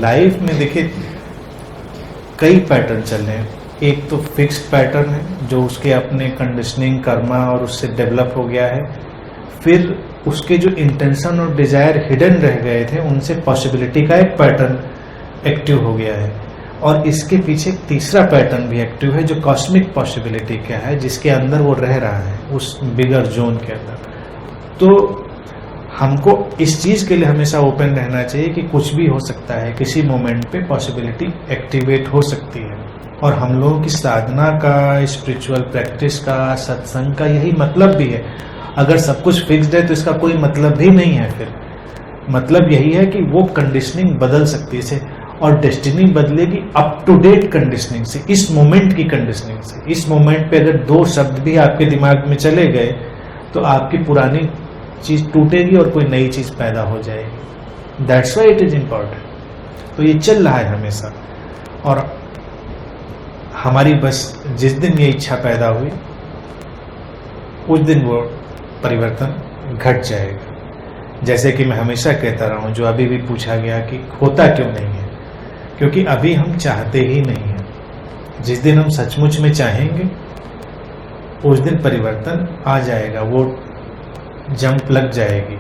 Life में देखिए कई पैटर्न चल रहे हैं। एक तो फिक्स्ड पैटर्न है जो उसके अपने कंडीशनिंग कर्मा और उससे डेवलप हो गया है, फिर उसके जो इंटेंशन और डिजायर हिडन रह गए थे उनसे पॉसिबिलिटी का एक पैटर्न एक्टिव हो गया है, और इसके पीछे एक तीसरा पैटर्न भी एक्टिव है जो कॉस्मिक पॉसिबिलिटी का है, जिसके अंदर वो रह रहा है उस बिगर जोन के अंदर। तो हमको इस चीज़ के लिए हमेशा ओपन रहना चाहिए कि कुछ भी हो सकता है, किसी मोमेंट पे पॉसिबिलिटी एक्टिवेट हो सकती है। और हम लोगों की साधना का, स्पिरिचुअल प्रैक्टिस का, सत्संग का यही मतलब भी है। अगर सब कुछ फिक्स्ड है तो इसका कोई मतलब भी नहीं है। फिर मतलब यही है कि वो कंडीशनिंग बदल सकती है, और डेस्टिनी बदलेगी अप टू डेट कंडीशनिंग से, इस मोमेंट की कंडीशनिंग से। इस मोमेंट पे अगर 2 शब्द भी आपके दिमाग में चले गए तो आपकी पुरानी चीज टूटेगी और कोई नई चीज पैदा हो जाएगी। That's why it is important. तो ये चल रहा है हमेशा, और हमारी बस जिस दिन ये इच्छा पैदा हुई उस दिन वो परिवर्तन घट जाएगा। जैसे कि मैं हमेशा कहता रहा हूं, जो अभी भी पूछा गया कि होता क्यों नहीं है, क्योंकि अभी हम चाहते ही नहीं है। जिस दिन हम सचमुच में चाहेंगे उस दिन परिवर्तन आ जाएगा, वो जंप लग जाएगी,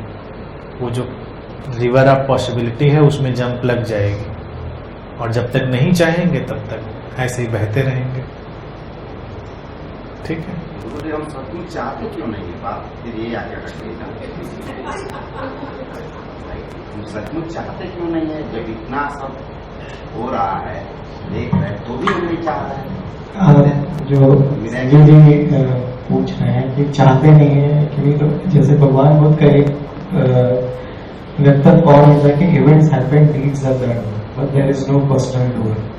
वो जो रिवर ऑफ पॉसिबिलिटी है उसमें जंप लग जाएगी। और जब तक नहीं चाहेंगे तब तक ऐसे ही बहते रहेंगे। ठीक है, हम सचमुच चाहते क्यों नहीं है बात, फिर ये आगे हम सचमुच चाहते क्यों नहीं है? जब इतना सब हो रहा है, देख रहे तो भी हम नहीं चाह रहे। जो जी पूछ रहे हैं कि चाहते नहीं है, क्योंकि तो जैसे भगवान बुद्ध का एक वक्तव्य और होता है कि events happen, deeds are done, but there is no personal doer.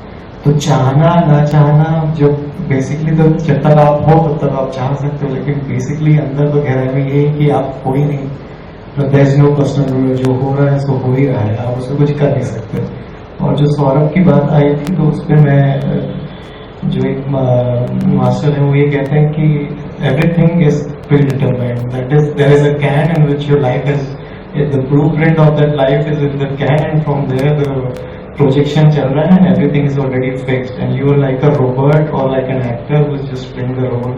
तो चाहना ना चाहना, जो बेसिकली तो जब तक आप हो तब तक आप चाह सकते हो, लेकिन बेसिकली अंदर तो गहराई में ये है कि आप हो ही नहीं, there is no personal doer. जो हो रहा है सो हो ही रहा है, आप उसको कुछ कर नहीं सकते। और जो सौरभ की बात आई थी, तो उस पर मैं, जो एक मास्टर है वो ये कहते हैं कि everything is predetermined, that is there is a can in which your life is, the blueprint of that life is in the can, and from there the projection चल रहा है, and everything is already fixed, and you are like a robot or like an actor which just playing the role.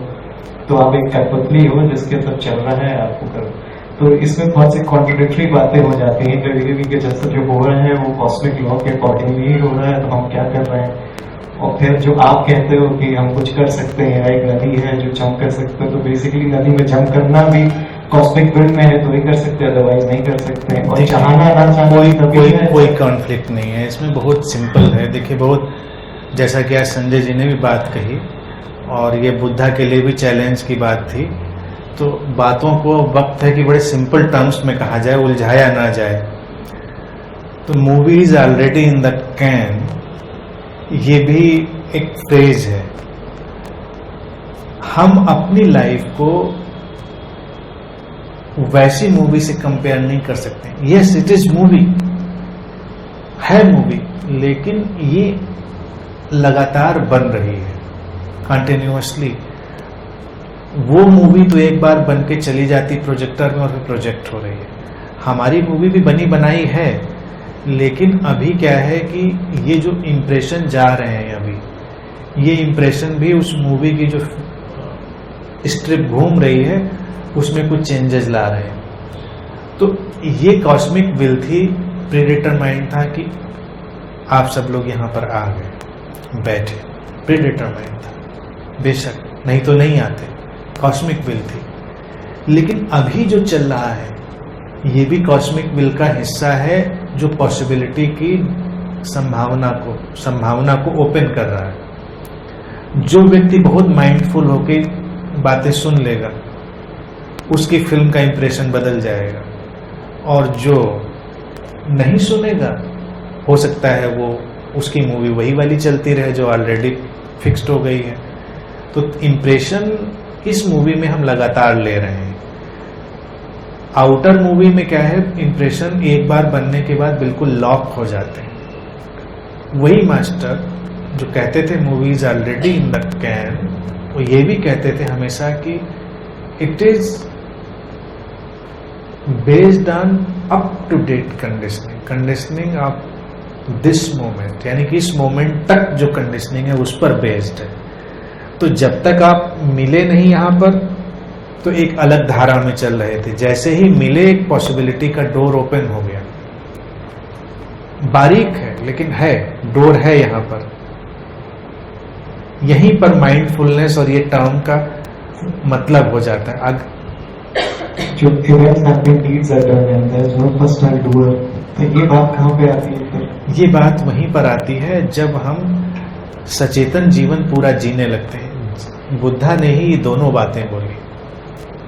तो आप एक कठपुतली हो जिसके सब चल रहा है, आपको करो। तो इसमें बहुत सी कॉन्ट्रडिक्टरी बातें हो जाती हैं कभी कभी, कि जैसे जो हो रहा है वो कॉस्मिक लॉ के अकॉर्डिंगली ही हो रहा है, तो हम क्या कर रहे हैं। और फिर जो आप कहते हो कि हम कुछ कर सकते हैं, एक नदी है जो जंप कर सकते हो, तो बेसिकली नदी में जंप करना भी कॉस्मिक विल में है तो ही कर सकते हैं, अदरवाइज नहीं कर सकते। और चाहना ना चाहना कोई कॉन्फ्लिक्ट नहीं है इसमें, बहुत सिंपल है। देखिए, बहुत जैसा कि आज संजय जी ने भी बात कही, और ये बुद्धा के लिए भी चैलेंज की बात थी, तो बातों को वक्त है कि बड़े सिंपल टर्म्स में कहा जाए, उलझाया ना जाए। तो movie is already in the can, ये भी एक फ्रेज है। हम अपनी लाइफ को वैसी मूवी से कंपेयर नहीं कर सकते। यस, इट इज मूवी, है मूवी, लेकिन ये लगातार बन रही है कंटिन्यूअसली। वो मूवी तो एक बार बन के चली जाती प्रोजेक्टर में और फिर प्रोजेक्ट हो रही है। हमारी मूवी भी बनी बनाई है, लेकिन अभी क्या है कि ये जो इम्प्रेशन जा रहे हैं अभी, ये इम्प्रेशन भी उस मूवी की जो स्ट्रिप घूम रही है उसमें कुछ चेंजेस ला रहे हैं। तो ये कॉस्मिक विल थी, प्रीडिटरमाइंड था कि आप सब लोग यहाँ पर आ गए, बैठे, प्रीडिटरमाइंड था। बेशक नहीं तो नहीं आते, कॉस्मिक विल थी। लेकिन अभी जो चल रहा है ये भी कॉस्मिक विल का हिस्सा है, जो पॉसिबिलिटी की संभावना को ओपन कर रहा है। जो व्यक्ति बहुत माइंडफुल होके बातें सुन लेगा उसकी फिल्म का इंप्रेशन बदल जाएगा, और जो नहीं सुनेगा हो सकता है वो उसकी मूवी वही वाली चलती रहे जो ऑलरेडी फिक्स्ड हो गई है। तो इंप्रेशन इस मूवी में हम लगातार ले रहे हैं। आउटर मूवी में क्या है, इंप्रेशन एक बार बनने के बाद बिल्कुल लॉक हो जाते हैं। वही मास्टर जो कहते थे movies already in the can, वो ये भी कहते थे हमेशा कि it is based on up to date conditioning of this moment, यानी कि इस मोमेंट तक जो कंडीशनिंग है उस पर बेस्ड है। तो जब तक आप मिले नहीं यहाँ पर तो एक अलग धारा में चल रहे थे, जैसे ही मिले एक पॉसिबिलिटी का डोर ओपन हो गया। बारीक है लेकिन है, डोर है यहाँ पर। यहीं पर माइंडफुलनेस और ये टर्म का मतलब हो जाता है। जो events happen, deeds are done and there is no personal doer, तो ये बात कहाँ पे आती है फिर? ये बात वहीं पर आती है जब हम सचेतन जीवन पूरा जीने लगते हैं। बुद्धा ने ही ये दोनों बातें बोली,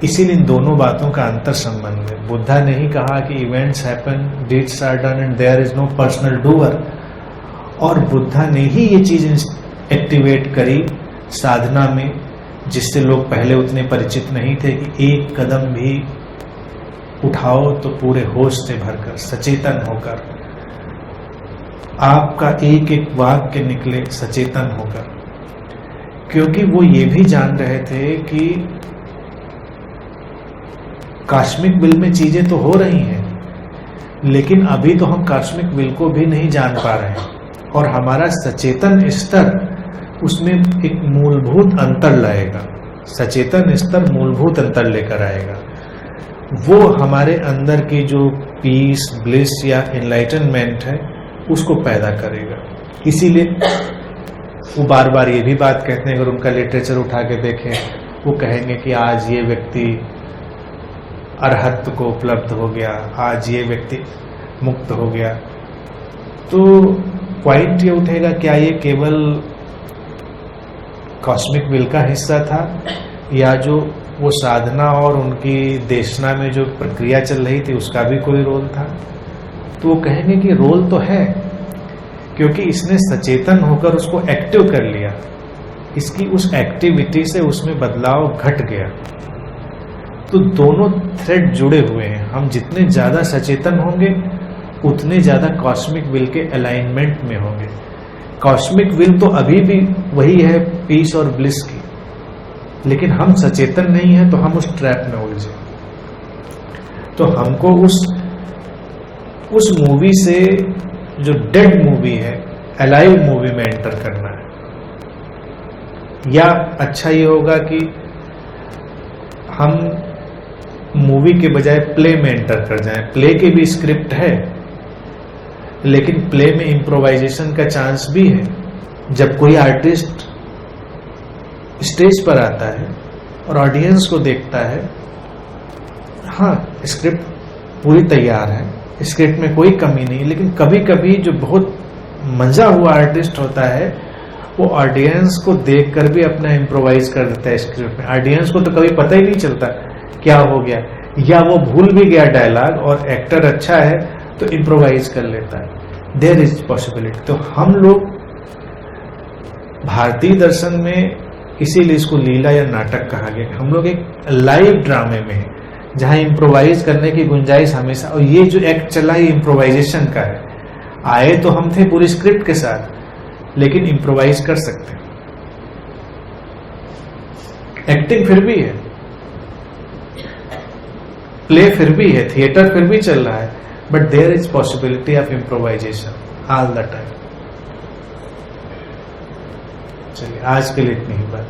इसीलिए इन दोनों बातों का अंतर संबंध है। बुद्धा ने ही कहा कि events happen, deeds are done and there is no personal doer, और बुद्धा ने ही ये चीज एक्टिवेट करी साधना में, जिससे लोग पहले उतने परिचित नहीं थे कि एक कदम भी उठाओ तो पूरे होश से भरकर, सचेतन होकर, आपका एक एक वाक्य निकले सचेतन होकर। क्योंकि वो ये भी जान रहे थे कि कॉस्मिक विल में चीजें तो हो रही हैं, लेकिन अभी तो हम कॉस्मिक विल को भी नहीं जान पा रहे हैं, और हमारा सचेतन स्तर उसमें एक मूलभूत अंतर लाएगा। सचेतन स्तर मूलभूत अंतर लेकर आएगा। वो हमारे अंदर की जो पीस, ब्लिस या एनलाइटनमेंट है उसको पैदा करेगा। इसीलिए वो बार बार ये भी बात कहते हैं, अगर उनका लिटरेचर उठा के देखें, वो कहेंगे कि आज ये व्यक्ति अरहत्व को उपलब्ध हो गया, आज ये व्यक्ति मुक्त हो गया। तो पॉइंट ये उठेगा, क्या ये केवल कॉस्मिक विल का हिस्सा था, या जो वो साधना और उनकी देशना में जो प्रक्रिया चल रही थी उसका भी कोई रोल था? तो वो कहेंगे कि रोल तो है, क्योंकि इसने सचेतन होकर उसको एक्टिव कर लिया। इसकी उस एक्टिविटी से उसमें बदलाव घट गया। तो दोनों थ्रेड जुड़े हुए हैं। हम जितने ज्यादा सचेतन होंगे उतने ज्यादा कॉस्मिक विल के अलाइनमेंट में होंगे। कॉस्मिक विल तो अभी भी वही है, पीस और ब्लिस की, लेकिन हम सचेतन नहीं है तो हम उस ट्रैप में उलझे। तो हमको उस मूवी से, जो डेड मूवी है, अलाइव मूवी में एंटर करना है। या अच्छा ये होगा कि हम मूवी के बजाय प्ले में एंटर कर जाएं। प्ले की भी स्क्रिप्ट है, लेकिन प्ले में इम्प्रोवाइजेशन का चांस भी है। जब कोई आर्टिस्ट स्टेज पर आता है और ऑडियंस को देखता है, हाँ स्क्रिप्ट पूरी तैयार है, स्क्रिप्ट में कोई कमी नहीं, लेकिन कभी कभी जो बहुत मजा हुआ आर्टिस्ट होता है वो ऑडियंस को देखकर भी अपना इम्प्रोवाइज कर देता है स्क्रिप्ट में। ऑडियंस को तो कभी पता ही नहीं चलता क्या हो गया, या वो भूल भी गया डायलॉग और एक्टर अच्छा है तो इम्प्रोवाइज कर लेता है। There is possibility. तो हम लोग भारतीय दर्शन में, इसीलिए इसको लीला या नाटक कहा गया, हम लोग एक लाइव ड्रामे में हैं जहां इम्प्रोवाइज करने की गुंजाइश हमेशा, और ये जो एक्ट चला है इम्प्रोवाइजेशन का है। आए तो हम थे पूरी स्क्रिप्ट के साथ, लेकिन इम्प्रोवाइज कर सकते हैं। एक्टिंग फिर भी है, प्ले फिर भी है, थिएटर फिर भी चल रहा है, but there is possibility of improvisation all the time. चलिए आज के लिए इतनी ही बात।